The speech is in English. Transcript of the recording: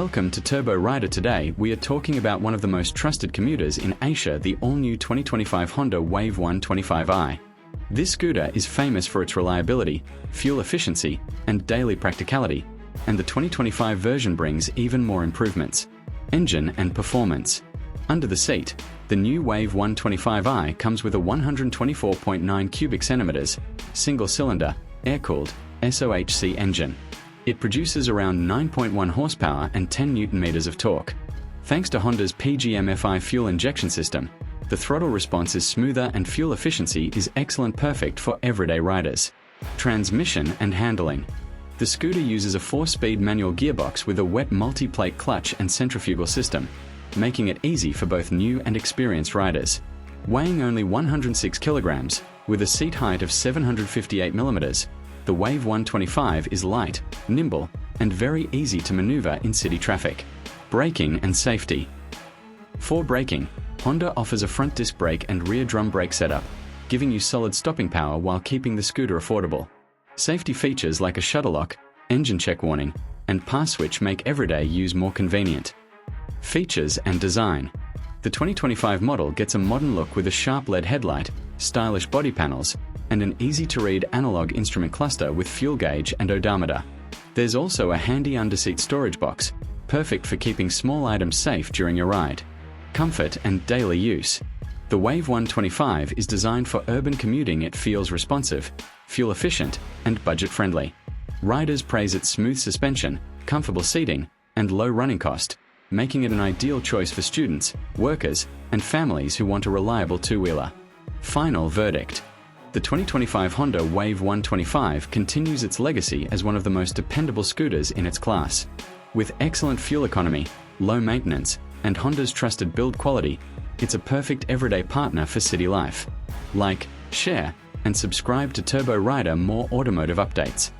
Welcome to Turbo Rider. Today we are talking about one of the most trusted commuters in Asia, the all-new 2025 Honda Wave 125i. This scooter is famous for its reliability, fuel efficiency, and daily practicality, and the 2025 version brings even more improvements. Engine and performance. Under the seat, the new Wave 125i comes with a 124.9 cubic centimeters, single-cylinder, air-cooled, SOHC engine. It produces around 9.1 horsepower and 10 Nm of torque. Thanks to Honda's PGM-FI fuel injection system, the throttle response is smoother and fuel efficiency is excellent, perfect for everyday riders. Transmission and handling. The scooter uses a 4-speed manual gearbox with a wet multi-plate clutch and centrifugal system, making it easy for both new and experienced riders. Weighing only 106 kilograms, with a seat height of 758 mm, the Wave 125 is light, nimble, and very easy to maneuver in city traffic. Braking and safety. For braking, Honda offers a front disc brake and rear drum brake setup, giving you solid stopping power while keeping the scooter affordable. Safety features like a shutter lock, engine check warning, and pass switch make everyday use more convenient. Features and design. The 2025 model gets a modern look with a sharp LED headlight, stylish body panels, and an easy-to-read analog instrument cluster with fuel gauge and odometer. There's also a handy underseat storage box, perfect for keeping small items safe during your ride. Comfort and daily use. The Wave 125 is designed for urban commuting. It feels responsive, fuel-efficient, and budget-friendly. Riders praise its smooth suspension, comfortable seating, and low running cost, making it an ideal choice for students, workers, and families who want a reliable two-wheeler. Final verdict. The 2025 Honda Wave 125 continues its legacy as one of the most dependable scooters in its class. With excellent fuel economy, low maintenance, and Honda's trusted build quality, it's a perfect everyday partner for city life. Like, share, and subscribe to Turbo Rider more automotive updates.